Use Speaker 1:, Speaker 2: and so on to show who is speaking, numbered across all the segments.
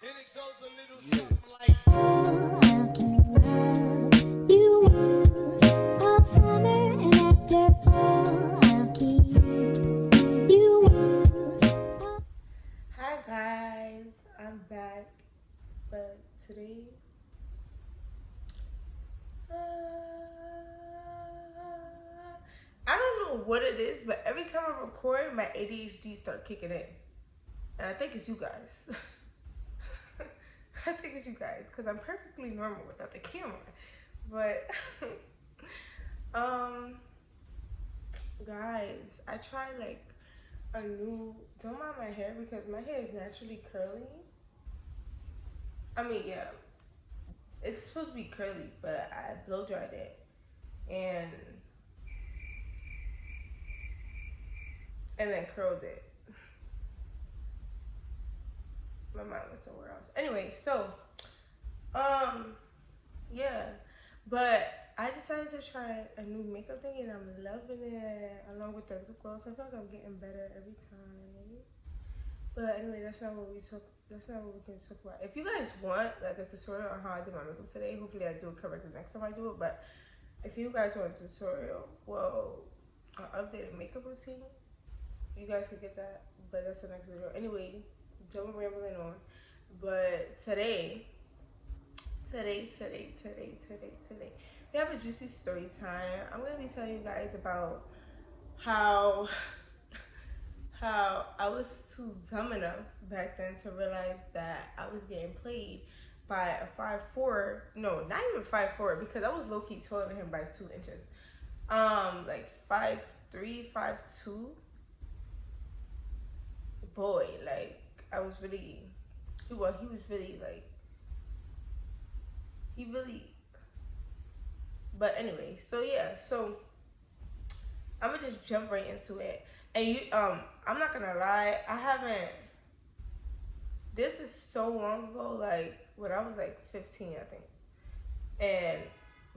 Speaker 1: And it goes a little something like I'll keep love you all summer, and after fall, I'll keep you all. Hi guys, I'm back, but today, uh, I don't know what it is, but every time I record, my ADHD start kicking in, and I think it's you guys. I think it's you guys because I'm perfectly normal without the camera. But um guys, I tried like a new, don't mind my hair because my hair is naturally curly. I mean, yeah, it's supposed to be curly, but I blow dried it and then curled it. My mind was somewhere else. Anyway, so um yeah, but I decided to try a new makeup thing and I'm loving it. Along with the lip gloss, I feel like I'm getting better every time. But anyway, that's not what we talk. That's not what we can talk about. If you guys want like a tutorial on how I did my makeup today, hopefully I do it correctly next time I do it. But if you guys want a tutorial, well, an updated makeup routine, you guys can get that. But that's the next video. Anyway, don't rambling on. But today, we have a juicy story time. I'm gonna be telling you guys about how I was too dumb enough back then to realize that I was getting played by a 5'4", no, not even 5'4", because I was low key taller than him by 2 inches. Like 5'3", 5'2", boy. Like I was really, well, he was really like, he really. But anyway, so yeah, so I'm gonna just jump right into it. And I'm not gonna lie, I haven't. This is so long ago, like when I was like 15, I think. And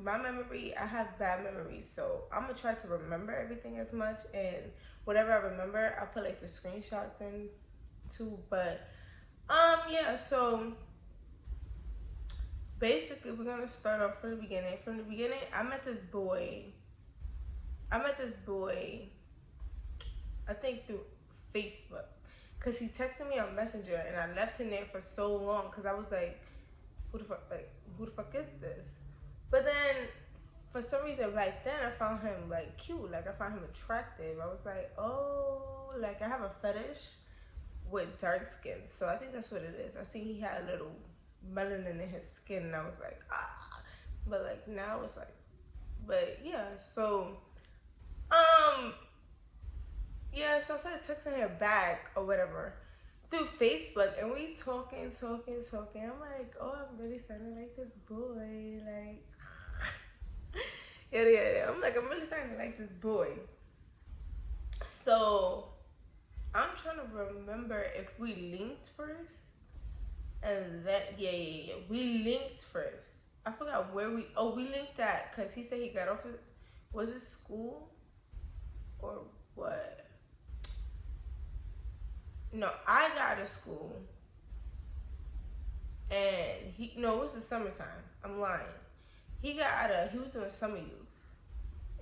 Speaker 1: my memory, I have bad memories, so I'm gonna try to remember everything as much. And whatever I remember, I'll put like the screenshots in too. But yeah. So basically, we're gonna start off from the beginning. From the beginning, I met this boy. I think through Facebook, cause he texted me on Messenger, and I left him there for so long, cause I was like, who the fuck is this? But then, for some reason, back then, I found him like cute, like I found him attractive. I was like, oh, like I have a fetish with dark skin, so I think that's what it is. I think he had a little melanin in his skin, and I was like, ah. But like now it's like, but yeah, so um yeah, so I started texting her back or whatever through Facebook, and we talking. I'm like, oh, I'm really starting to like this boy, like, yeah. I'm really starting to like this boy. So I'm trying to remember if we linked first, and then yeah, we linked first. I forgot where we. Oh, we linked that because he said he got off. Was it school or what? No, I got out of school, and he, no, it was the summertime. I'm lying. He was doing summer youth,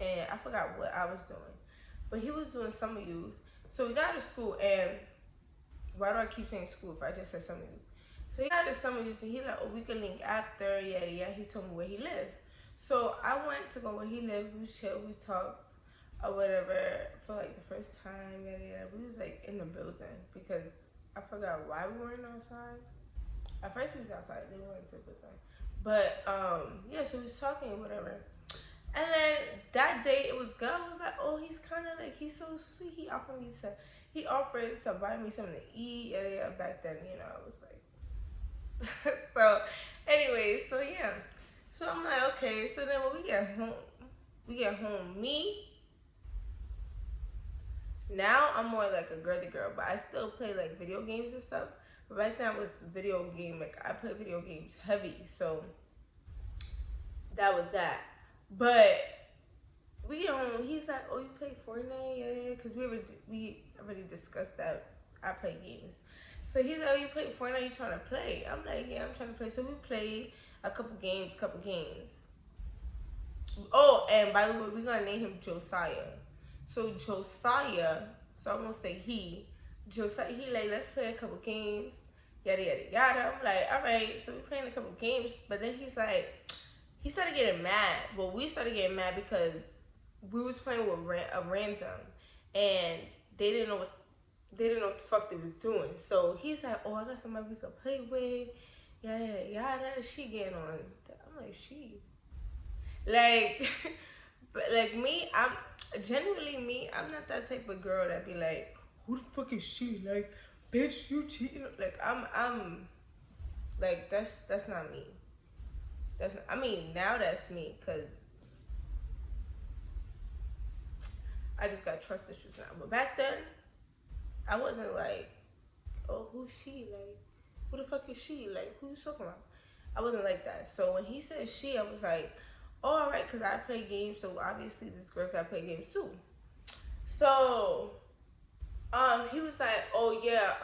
Speaker 1: and I forgot what I was doing, but he was doing summer youth. So we got out of school, and why do I keep saying school if I just said summer youth? So he got out of summer youth, and he like, oh, we could link after, yeah. He told me where he lived, so I went to go where he lived. We chilled, we talked, or whatever, for like the first time, yeah. We was like in the building because I forgot why we weren't outside. At first we was outside, they wanted to put them. But yeah, so we was talking whatever. And then that day it was good. I was like, oh, he's kinda like, he's so sweet. He offered to buy me something to eat. Yeah, back then, I was like so anyway, so yeah. So I'm like, okay, so then when we get home, me, now I'm more like a girly girl, but I still play like video games and stuff. But back then I was video game, like I play video games heavy, so that was that. But we he's like, oh, you play Fortnite, yeah, because we already discussed that I play games. So he's like, oh, you play Fortnite, you trying to play? I'm like, yeah, I'm trying to play. So we played a couple games. Oh, and by the way, we're gonna name him Josiah. So Josiah, so I'm gonna say he. Josiah, he like, let's play a couple games, yada yada yada. I'm like, all right. So we playing a couple games, but then he's like, he started getting mad. Well, we started getting mad because we was playing with a ransom, and they didn't know what the fuck they was doing. So he's like, oh, I got somebody we could play with, yada yada yada. She getting on. I'm like, she. Like, but like me, I'm genuinely me. I'm not that type of girl that be like, who the fuck is she? Like, bitch, you cheating? Like, I'm like that's not me. That's I mean now that's me because I just got trust issues now. But back then, I wasn't like, oh, who's she? Like, who the fuck is she? Like, who you talking about? I wasn't like that. So when he said she, I was like, oh, all right, because I play games, so obviously this girl's got to play games too. So, he was like, oh yeah,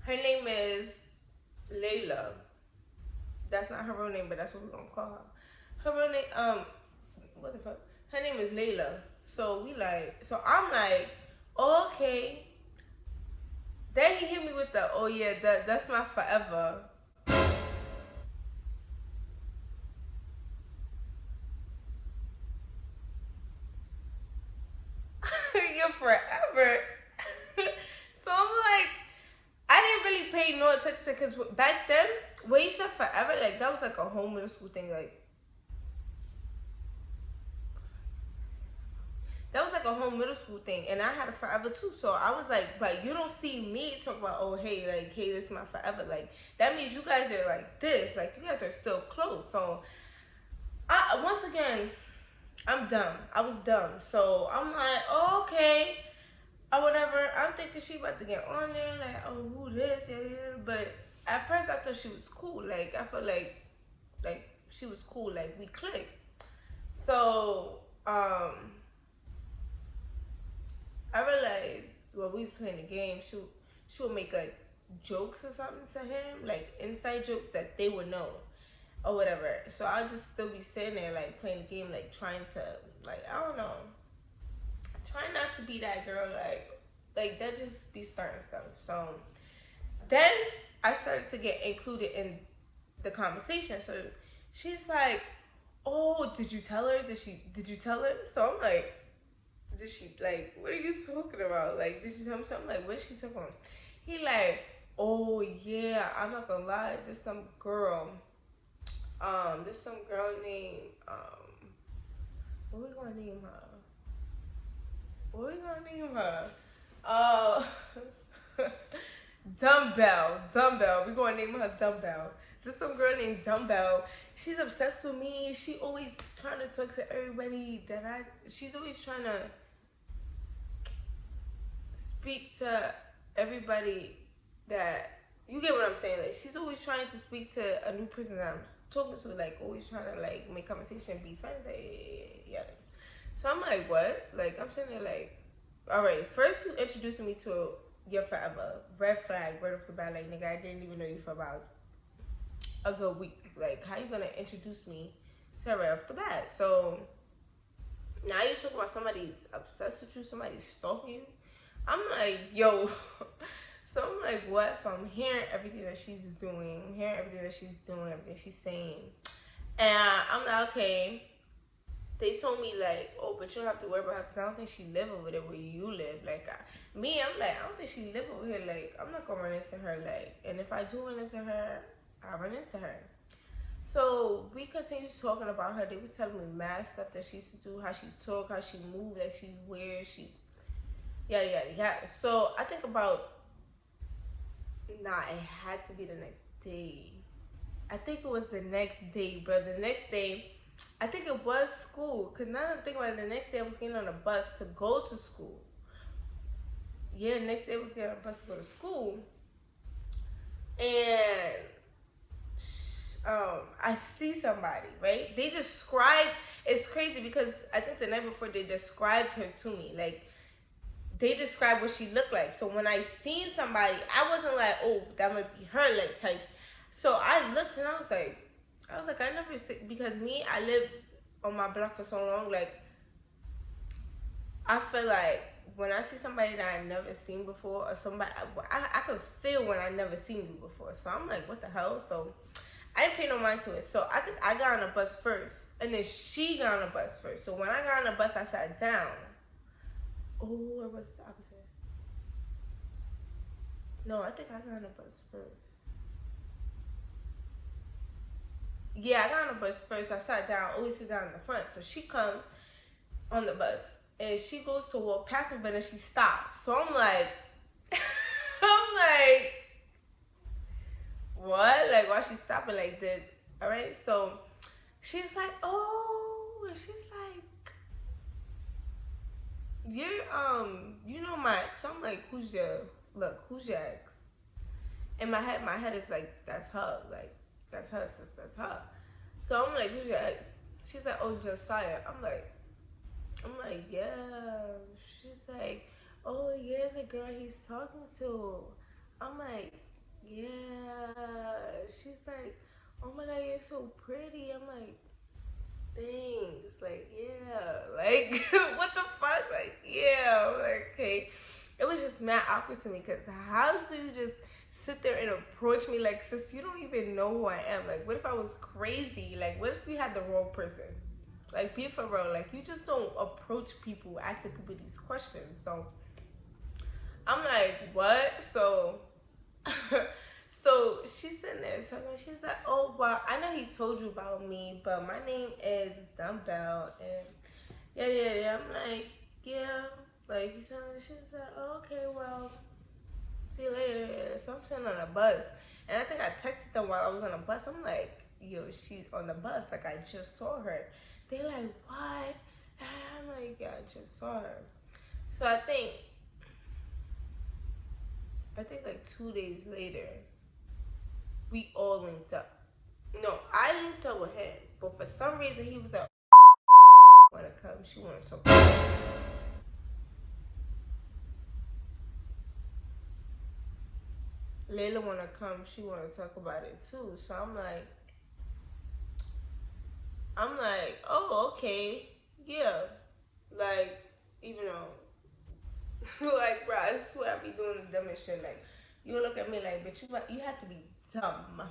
Speaker 1: her name is Layla. That's not her real name, but that's what we're gonna call her. Her real name, what the fuck? Her name is Layla. So so I'm like, oh, okay. Then he hit me with the, oh yeah, that's my forever. You're forever. So I'm like, I didn't really pay no attention because back then, when he said forever, like that was like a whole middle school thing. Like that was like a whole middle school thing, and I had a forever too. So I was like, but you don't see me talk about, oh hey, like hey, this is my forever. Like that means you guys are like this, like you guys are still close. So I once again, I'm dumb. I was dumb. So I'm like, oh, okay, or whatever. I'm thinking she about to get on there, like, oh, who this, yeah, yeah. But at first I thought she was cool. Like I felt like she was cool. Like we clicked. So I realized while we was playing the game, she would make like jokes or something to him, like inside jokes that they would know or whatever. So I'll just still be sitting there like playing the game, like trying to like I don't know, trying not to be that girl, like that just be starting stuff. So then I started to get included in the conversation. So she's like, "Oh, did you tell her? Did you tell her?" So I'm like, "Did she like? What are you talking about? Like, did you tell me something? Like, what's she talking about?" He like, "Oh yeah, I'm not gonna lie. There's some girl named what we gonna name her? What we gonna name her? Uh, Dumbbell. We gonna name her Dumbbell. There's some girl named Dumbbell. She's obsessed with me. She always trying to talk to everybody that she's always trying to speak to everybody that, you get what I'm saying? Like she's always trying to speak to a new person that I'm talking to, like always trying to like make conversation, be friends, like, yeah. So I'm like, what? Like I'm sitting there like, all right, first you introducing me to your forever. Red flag, right off the bat, like nigga, I didn't even know you for about a good week. Like how you gonna introduce me to her right off the bat? So now you talk about somebody's obsessed with you, somebody's stalking you. I'm like, yo. So I'm like, what? So I'm hearing everything that she's doing. I'm hearing everything that she's doing, everything she's saying. And I'm like, okay. They told me like, oh, but you don't have to worry about her because I don't think she live over there where you live. Like, I'm like, I don't think she live over here. Like, I'm not gonna run into her. Like, and if I do run into her, I run into her. So we continued talking about her. They was telling me mad stuff that she used to do, how she talk, how she move, like she's weird, she's yada yada yada. So I think about, nah, it had to be the next day. I think it was the next day, bro. The next day, I think it was school. Cause now that I think about it, the next day I was getting on a bus to go to school. Yeah, the next day I was getting on a bus to go to school. And I see somebody, right? They described, it's crazy because I think the night before they described her to me. Like they described what she looked like. So when I seen somebody, I wasn't like, oh, that might be her, like, type. So I looked and I was like, I never see, because me, I lived on my block for so long, like, I feel like when I see somebody that I never seen before, or somebody, I could feel when I never seen you before. So I'm like, what the hell? So I didn't pay no mind to it. So I think I got on the bus first, and then she got on the bus first. So when I got on the bus, I sat down. Oh, it was the opposite. No, I think I got on the bus first. Yeah, I got on the bus first. I sat down, always sit down in the front. So she comes on the bus, and she goes to walk past me, but then she stops. So I'm like, I'm like, what? Like, why she stopping like this? All right. So she's like, oh, and she's like, you know my ex. So I'm like, who's your ex? In my head is like, that's her. Like, that's her, sis, that's her. So I'm like, who's your ex? She's like, oh, Josiah. I'm like, yeah. She's like, oh yeah, the girl he's talking to. I'm like, yeah. She's like, oh my god, you're so pretty. I'm like, thanks. Like, yeah. Like, what the fuck? Like, yeah. I'm like, okay. It was just mad awkward to me because how do you just sit there and approach me like, sis, you don't even know who I am? Like, what if I was crazy? Like, what if you had the wrong person? Like, be for real. Like, you just don't approach people asking people these questions. So I'm like, what? So so she's sitting there, so she's like, oh well, I know he told you about me, but my name is Dumbbell, and yeah. I'm like, yeah, like, you telling me? She's like, oh, okay, well, see you later. So I'm sitting on a bus, and I think I texted them while I was on the bus. I'm like, yo, she's on the bus, like, I just saw her. They like, what? I'm like, yeah, I just saw her. So I think like 2 days later, we all linked up. No, I linked up with him, but for some reason he was like, wanna come, she wanna talk about it. Layla wanna come, she wanna talk about it too. So I'm like, oh, okay, yeah. Like, even though, like, bro, I swear I be doing the dumbest shit. Like, you look at me like, bitch, you have to be dumb.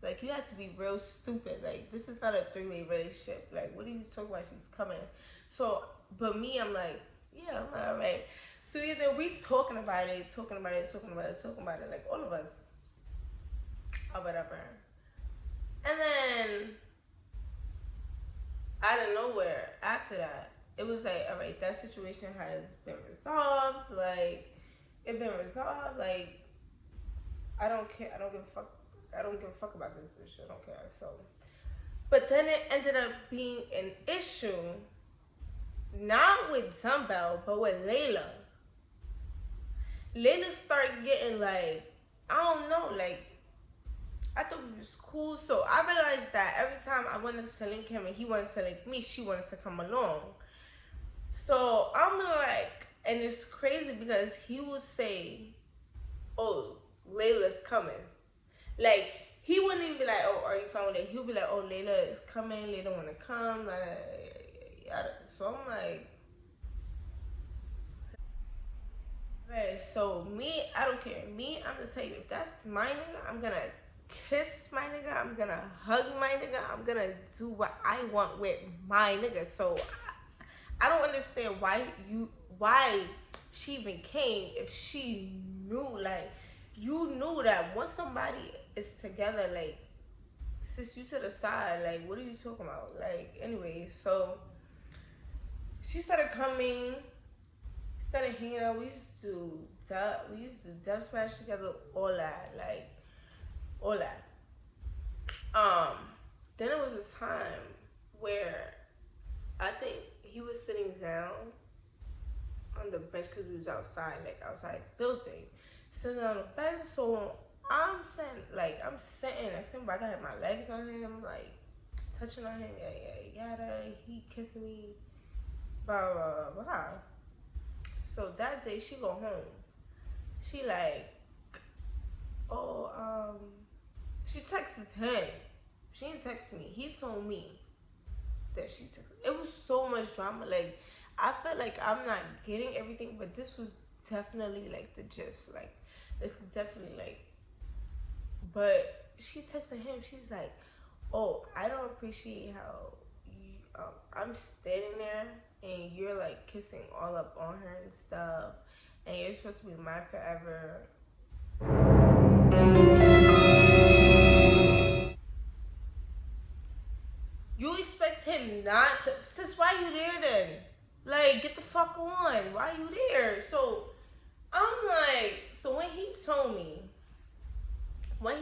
Speaker 1: Like, you have to be real stupid. Like, this is not a three-way relationship. Like, what are you talking about? She's coming. So, but me, I'm like, yeah, I'm like, all right. So either we talking about it, like, all of us, or whatever. And then, out of nowhere, after that, it was like, all right, that situation has been resolved. Like, it's been resolved. Like, I don't care. I don't give a fuck. I don't give a fuck about this bitch. I don't care. So, but then it ended up being an issue, not with Dumbbell, but with Layla. Layla started getting like, I don't know, like, I thought we was cool. So I realized that every time I wanted to link him and he wanted to link me, she wanted to come along. So I'm like, and it's crazy because he would say, oh, Layla's coming. Like, he wouldn't even be like, oh, are you fine with it? He'll be like, oh, Layla is coming. Layla want to come. Like, so I'm like, right. So me, I don't care. Me, I'm gonna tell you, if that's my nigga, I'm gonna kiss my nigga. I'm gonna hug my nigga. I'm gonna do what I want with my nigga. So I don't understand why she even came if she knew, like, you knew that once somebody is together, like, sis, you to the side, like, what are you talking about? Like, anyway, so she started coming, started hanging out. We used to do dub smash together, all that, like, all that. Then it was a time where I think he was sitting down on the bench because we was outside, like, outside building, sitting on the bench. So I'm sitting, but I got my legs on him, like, touching on him, yada. He kissing me, blah, blah, blah, blah. So that day she go home. She like, oh, she texts him. She didn't text me. He told me that she texted. It was so much drama. Like, I felt like I'm not getting everything, but this was definitely like the gist. Like, this is definitely like. But she texted him. She's like, "Oh, I don't appreciate how you, I'm standing there and you're like kissing all up on her and stuff, and you're supposed to be mine forever." You expect him not to? Sis, why you there then? Like, get the fuck on. Why you there? So I'm like, so when he told me, oh my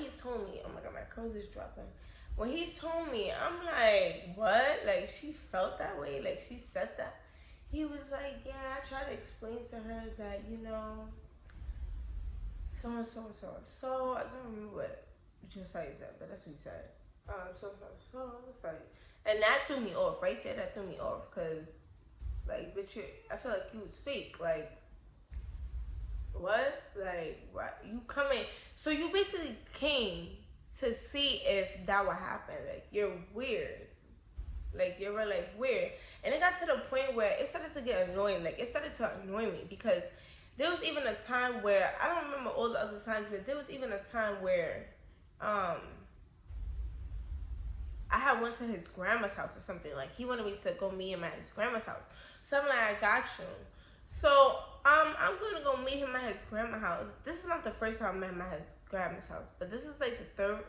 Speaker 1: god, my clothes is dropping. When he told me, I'm like, what? Like, she felt that way? Like, she said that? He was like, yeah, I tried to explain to her that, you know, so and so and so and so. I don't remember what Josiah said, but that's what he said. So I was like, and that threw me off right there. That threw me off because, like, bitch, I feel like you was fake. Like, what? Like, what? You coming? So you basically came to see if that would happen. Like, you're weird. Like, you're like weird. And it got to the point where it started to get annoying. Like, it started to annoy me because there was even a time where, I don't remember all the other times, but there was even a time where I had went to his grandma's house or something. Like, he wanted me to go meet him at his grandma's house. So I'm like, I got you. So I'm gonna go meet him at his grandma's house. This is not the first time I met him at his grandma's house, but this is like the third,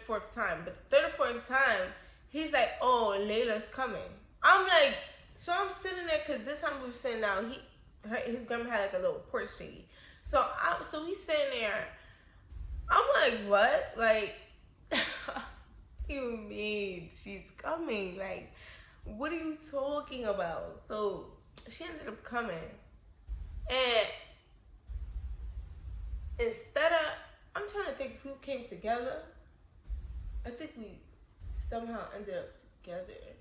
Speaker 1: fourth time. But the third or fourth time, he's like, oh, Layla's coming. I'm like, so I'm sitting there because this time we were sitting down. His grandma had like a little porch thingy. So he's sitting there. I'm like, what? Like, you mean she's coming? Like, what are you talking about? So she ended up coming, and instead of, I'm trying to think who came together. I think we somehow ended up together.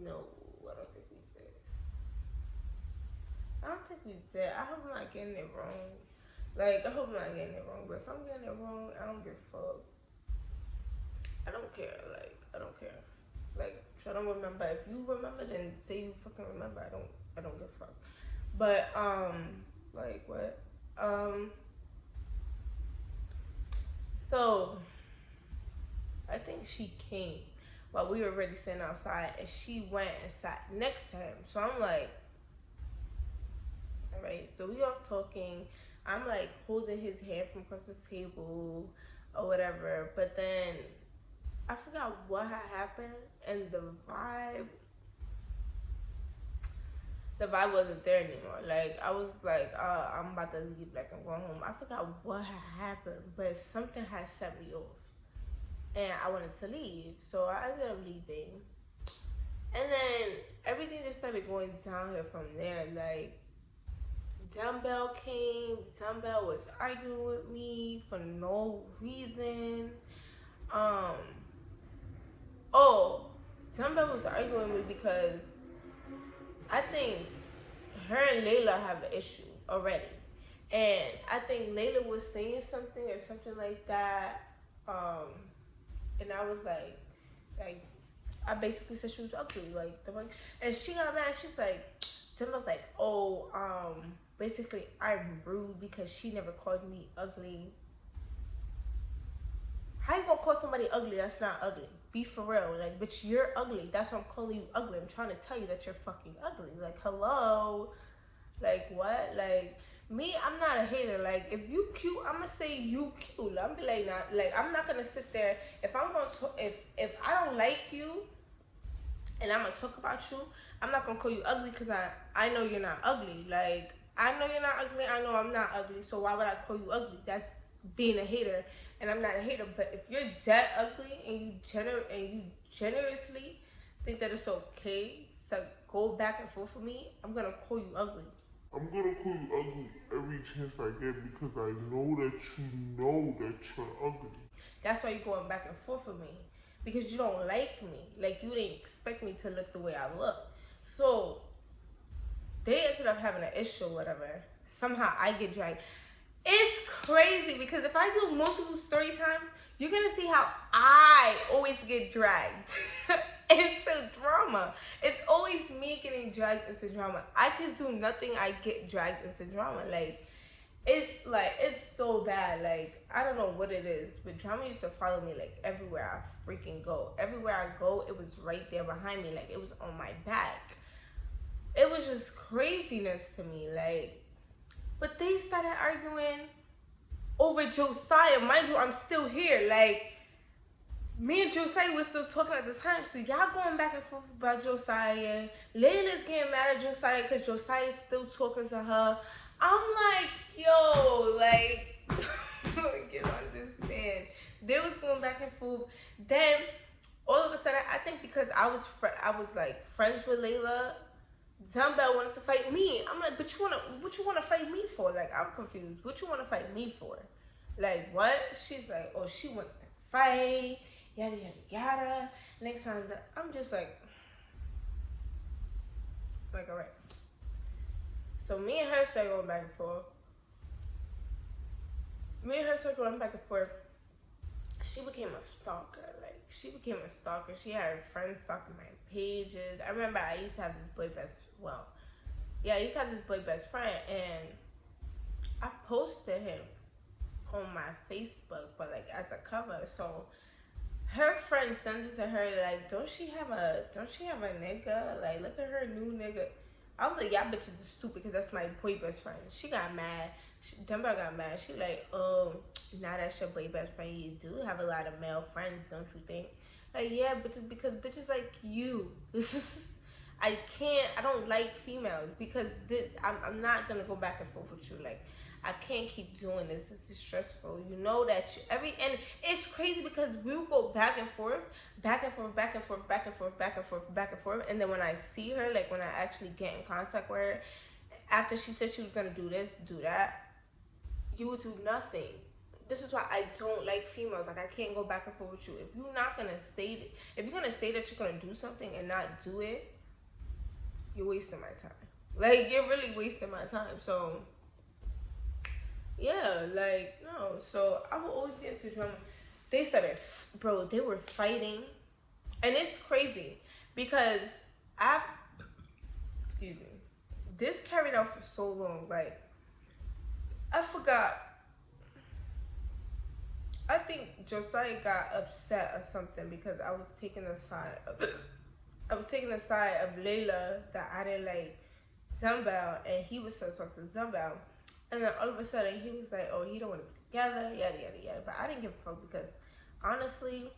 Speaker 1: No, I don't think we did. I don't think we did. I hope I'm not getting it wrong. Like, I hope I'm not getting it wrong. But if I'm getting it wrong, I don't give a fuck. I don't care. Like, I don't care. Like, I don't remember. If you remember, then say you fucking remember. I don't give a fuck. But like what? So I think she came while we were already sitting outside, and she went and sat next to him. So I'm like, all right. So we all talking. I'm like holding his hand from across the table or whatever. But then I forgot what had happened, and the vibe wasn't there anymore. Like, I was like, I'm about to leave, like, I'm going home. I forgot what had happened, but something had set me off, and I wanted to leave, so I ended up leaving. And then everything just started going downhill from there. Like, Dumbbell came. Dumbbell was arguing with me for no reason. Dumbbell was arguing with me because I think her and Layla have an issue already. And I think Layla was saying something or something like that. And I was like, I basically said she was ugly. Like, and she got mad. She's like, Timba's like, oh, basically I'm rude because she never called me ugly. How you gonna call somebody ugly that's not ugly? Be for real. Like, bitch, you're ugly. That's why I'm calling you ugly. I'm trying to tell you that you're fucking ugly. Like, hello? Like, what? Like, me, I'm not a hater. Like, if you cute, I'm gonna say you cute. I'm be like, not, like, I'm not gonna sit there. If I'm gonna talk, if I don't like you and I'm gonna talk about you, I'm not gonna call you ugly because I know you're not ugly. Like, I know you're not ugly. I know I'm not ugly. So why would I call you ugly? That's being a hater. And I'm not a hater, but if you're that ugly and you generously think that it's okay to go back and forth with me, I'm gonna call you ugly. I'm gonna call you ugly every chance I get because I know that you're ugly. That's why you're going back and forth with me, because you don't like me. Like, you didn't expect me to look the way I look. So they ended up having an issue or whatever. Somehow I get dragged. It's crazy because if I do multiple story time, you're gonna see how I always get dragged into drama. It's always me getting dragged into drama. I can do nothing, I get dragged into drama. Like, it's so bad. Like, I don't know what it is, but drama used to follow me like everywhere I freaking go. Everywhere I go, it was right there behind me. Like, it was on my back. It was just craziness to me. Like, but they started arguing over Josiah. Mind you, I'm still here. Like, me and Josiah were still talking at the time. So y'all going back and forth about Josiah. Layla's getting mad at Josiah because Josiah's still talking to her. I'm like, yo, like, you don't understand. They was going back and forth. Then all of a sudden, I think because I was like friends with Layla, Dumbbell wanted to fight me. I'm like, but what you wanna fight me for? Like, I'm confused. What you wanna fight me for? Like, what? She's like, oh, she wants to fight, yada yada yada. Next time, I'm just like, all right. So me and her started going back and forth. She became a stalker. Like, she became a stalker. She had her friends stalking my pages. I remember I used to have this boy best friend, and I posted him on my Facebook, but like as a cover. So her friend sends it to her like, don't she have a nigga? Like, look at her new nigga. I was like, y'all bitches are stupid because that's my boy best friend. She got mad. Dumbo got mad. She like, oh, now that's your boy best friend. You do have a lot of male friends, don't you think? Like, yeah, bitches, because bitches like you. I don't like females because I'm not going to go back and forth with you. Like, I can't keep doing this. This is stressful. You know that and it's crazy because we'll go back and forth, and then when I see her, like when I actually get in contact with her, after she said she was gonna do this, do that, you will do nothing. This is why I don't like females. Like, I can't go back and forth with you. If you're gonna say that you're gonna do something and not do it, you're wasting my time. Like, you're really wasting my time. So yeah, like, no. So I will always get into drama. They were fighting. And it's crazy because this carried out for so long. Like, I forgot. I think Josiah got upset or something because I was taking the side of Layla, that I didn't like Zumbel, and he was so talking to Zumbel. And then all of a sudden, he was like, oh, he don't want to be together, yada, yada, yada. But I didn't give a fuck because, honestly,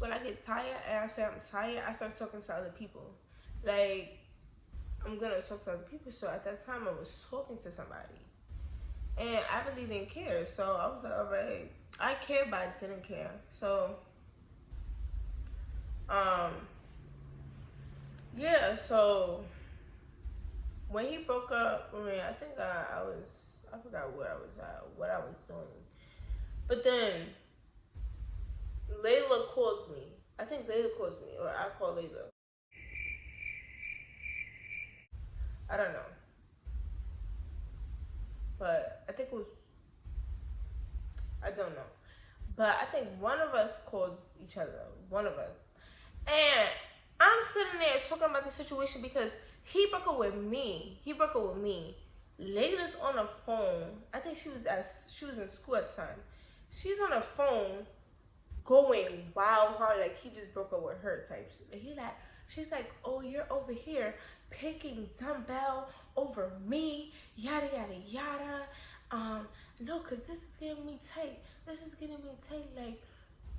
Speaker 1: when I get tired and I say I'm tired, I start talking to other people. Like, I'm going to talk to other people. So at that time, I was talking to somebody. And I really didn't care. So I was like, all right. I cared, but I didn't care. So, yeah, so when he broke up, I mean, I think I forgot where I was at, what I was doing. But then Layla calls me. I think Layla calls me, or I call Layla. I don't know. But I think it was, I don't know. But I think one of us called each other. One of us. And I'm sitting there talking about the situation because he broke up with me. Layla's on the phone. I think she was in school at the time. She's on the phone going wild hard, like he just broke up with her type shit. She's like, oh, you're over here picking Zumbel over me, yada yada yada. No, cause this is getting me tight. Like,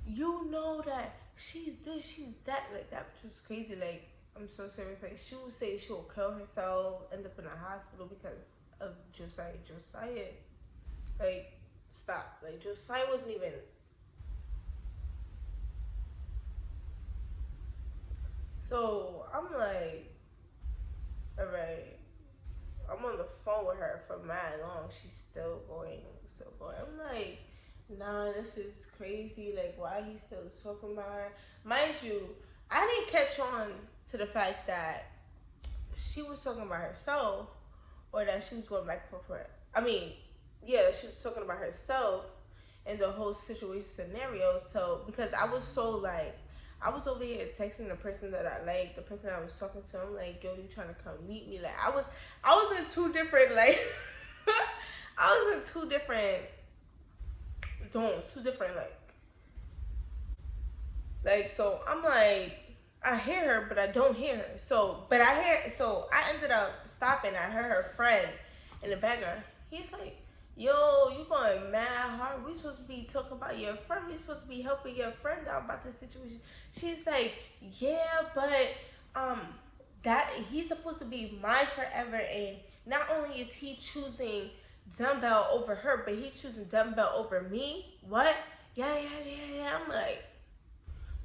Speaker 1: you know that she's this, she's that. Like, that was crazy. Like, I'm so serious. Like, she will say she'll kill herself, end up in a hospital because of Josiah. Like, stop. Like, Josiah wasn't even. So I'm like, all right. I'm on the phone with her for mad long. She's still going. I'm like, nah, this is crazy. Like, why he still talking about her? Mind you, I didn't catch on to the fact that she was talking about herself, or that she was going back for I mean, yeah, she was talking about herself and the whole situation scenario. So because I was so like, I was over here texting the person that I like, the person I was talking to. I'm like, yo, you trying to come meet me? Like I was in two different like, I was in two different zones, two different like. So I'm like, I hear her, but I don't hear her. So, but I hear. So I ended up stopping. I heard her friend in the background. He's like, yo, you going mad hard. We supposed to be talking about your friend. We supposed to be helping your friend out about this situation. She's like, yeah, but that he's supposed to be mine forever, and not only is he choosing dumbbell over her, but he's choosing dumbbell over me. What? Yeah. I'm like,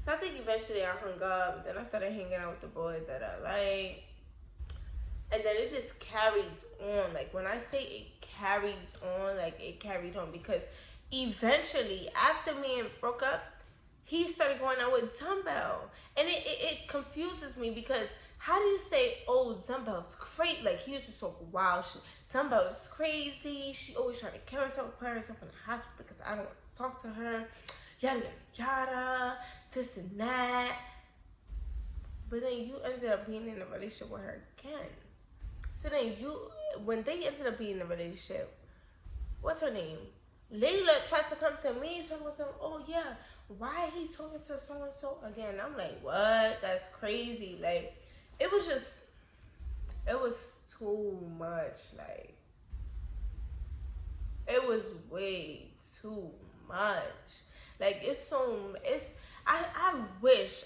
Speaker 1: so I think eventually I hung up. Then I started hanging out with the boys that I like, and then it just carried on. Like when I say it carried on, like it carried on because eventually after me and broke up, he started going out with dumbbell, and it confuses me because how do you say, oh, dumbbell's crazy? Like he used to talk wild shit. Dumbbell is crazy. She always trying to kill herself, put herself in the hospital because I don't want to talk to her. Yada yada, this and that. But then you ended up being in a relationship with her again. So then when they ended up being in a relationship, what's her name? Layla tried to come to me, so I was like, oh yeah, why he's talking to so and so again? I'm like, what? That's crazy. Like, it was too much. Like, it was way too much. Like, I wish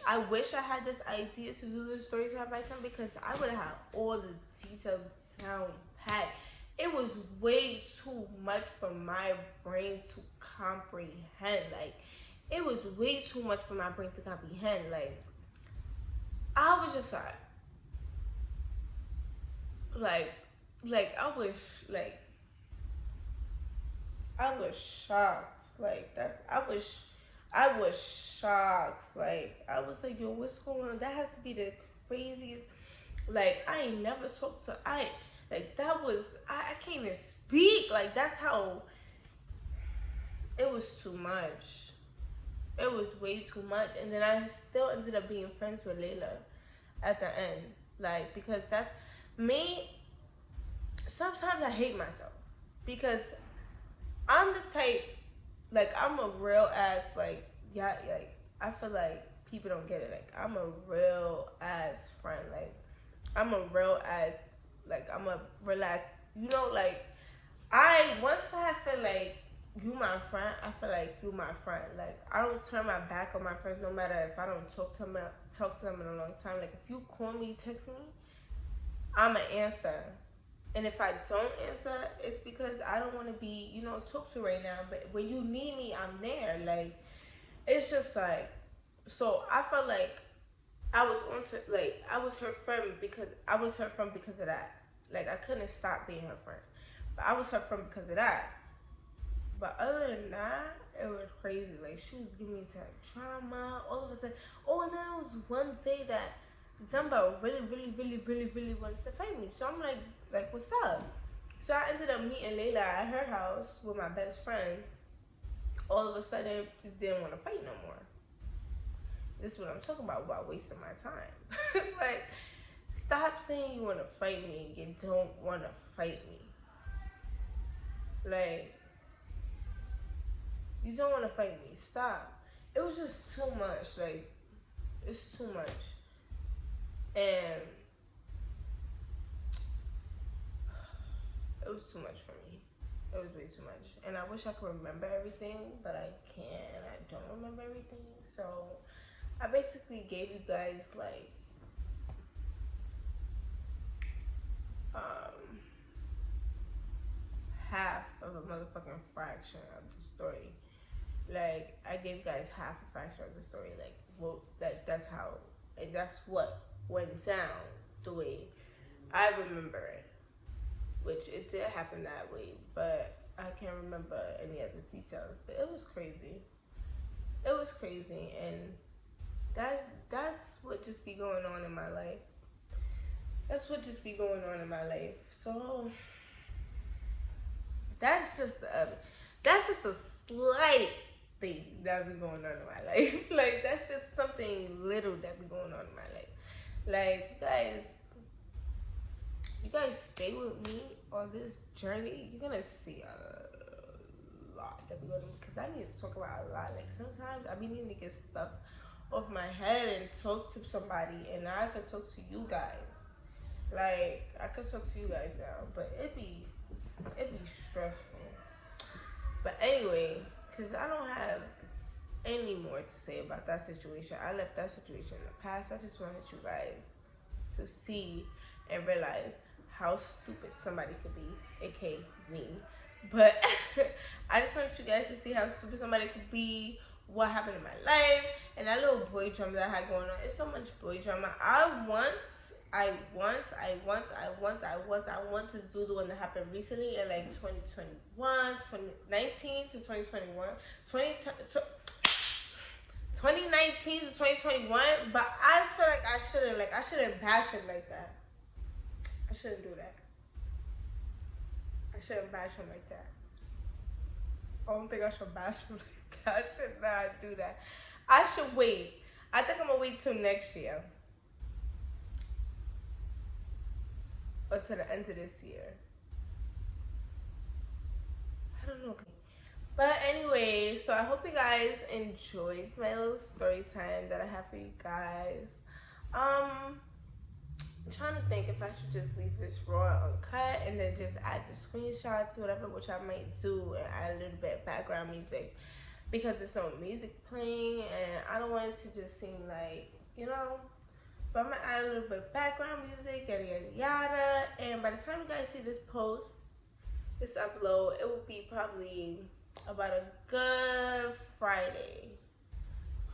Speaker 1: I had this idea to do this story time back then because I would have had all the details down pat. It was way too much for my brain to comprehend. Like, it was way too much for my brain to comprehend. Like, I was just like I was like I was shocked. Like I was shocked. Like I was like, yo, what's going on? That has to be the craziest. Like I ain't never talked to like that was I can't even speak. Like that's how it was too much. It was way too much. And then I still ended up being friends with Layla at the end. Like because that's me. Sometimes I hate myself because I'm the type, like I'm a real ass, like yeah, like I feel like people don't get it. Like I'm a real ass friend. Like I'm a real ass, like I'm a real ass. You know, like once I feel like you my friend, I feel like you my friend. Like I don't turn my back on my friends, no matter if I don't talk to them in a long time. Like if you call me, text me, I'ma answer. And if I don't answer, it's because I don't want to be, talked to right now. But when you need me, I'm there. Like, it's just like, so I felt like I was I was her friend because of that. Like, I couldn't stop being her friend. But I was her friend because of that. But other than that, it was crazy. Like, she was giving me trauma. All of a sudden, and then it was one day that Zumba really wanted to fight me. So I'm like, what's up? So I ended up meeting Layla at her house with my best friend. All of a sudden, just didn't want to fight no more. This is what I'm talking about wasting my time. Like, stop saying you want to fight me. You don't want to fight me. Like, you don't want to fight me. Stop. It was just too much. Like, it's too much. And it was too much for me. It was way too much. And I wish I could remember everything, but I can't. I don't remember everything. So I basically gave you guys like half of a motherfucking fraction of the story. Like I gave you guys half a fraction of the story. Like that's how, and that's what went down the way I remember it. Which it did happen that way, but I can't remember any other details. But it was crazy. It was crazy, and that's what just be going on in my life. That's what just be going on in my life. So that's just a slight thing that be going on in my life. Like that's just something little that be going on in my life. Like you guys stay with me on this journey. You're gonna see a lot that be going on because I need to talk about a lot. Like sometimes I be needing to get stuff off my head and talk to somebody, and I can talk to you guys. Like I could talk to you guys now, but it'd be stressful. But anyway, because I don't have any more to say about that situation. I left that situation in the past. I just wanted you guys to see and realize how stupid somebody could be, aka me. But I just want you guys to see how stupid somebody could be, what happened in my life, and that little boy drama that I had going on. It's so much boy drama. I want to do the one that happened recently in like 2021, 2019 to 2021, 2019 to 2021. But I feel like I shouldn't bash him like that. I shouldn't do that. I shouldn't bash him like that. I don't think I should bash him like that. I should not do that. I should wait. I think I'm gonna wait till next year. Or to the end of this year. I don't know. But anyway, so I hope you guys enjoyed my little story time that I have for you guys. I'm trying to think if I should just leave this raw uncut and then just add the screenshots, whatever, which I might do, and add a little bit of background music because there's no music playing, and I don't want it to just seem like, you know. But I'm gonna add a little bit of background music, yada yada yada. And by the time you guys see this post, this upload, it will be probably about a good Friday.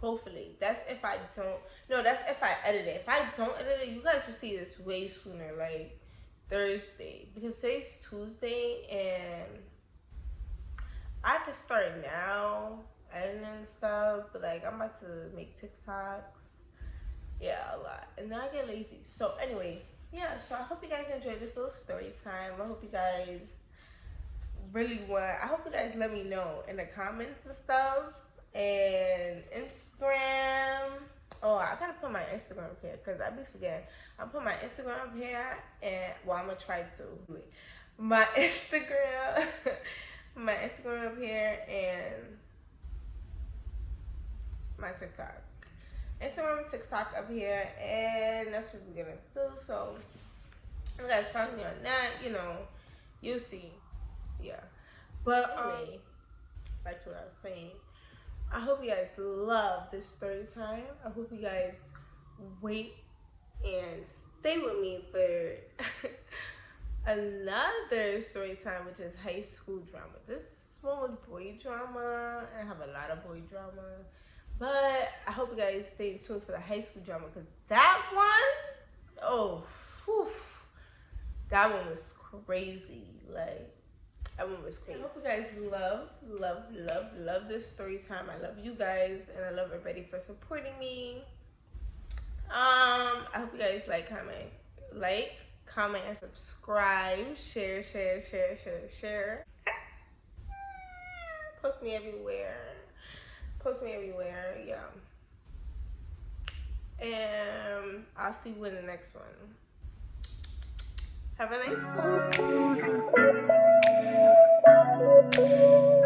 Speaker 1: Hopefully. That's if I don't. No, that's if I edit it. If I don't edit it, you guys will see this way sooner, like Thursday. Because today's Tuesday, and I can start now editing and stuff. But like, I'm about to make TikToks. Yeah, a lot. And then I get lazy. So anyway, yeah, so I hope you guys enjoyed this little story time. I hope you guys I hope you guys let me know in the comments and stuff. And Instagram. Oh, I gotta put my Instagram up here because I be forgetting. I'll put my Instagram up here, and well, I'm gonna try to. My Instagram. My Instagram up here, and my TikTok. Instagram and TikTok up here, and that's what we're gonna do. So you guys find me on that, you know, you'll see. Yeah. But anyway, back to what I was saying. I hope you guys love this story time. I hope you guys wait and stay with me for another story time, which is high school drama. This one was boy drama. I have a lot of boy drama. But I hope you guys stay tuned for the high school drama, because that one, oh, whew, that one was crazy. Like, that one was crazy. I hope you guys love this story time. I love you guys, and I love everybody for supporting me. I hope you guys like, comment, and subscribe. Share. Post me everywhere, yeah. And I'll see you in the next one. Have a nice one.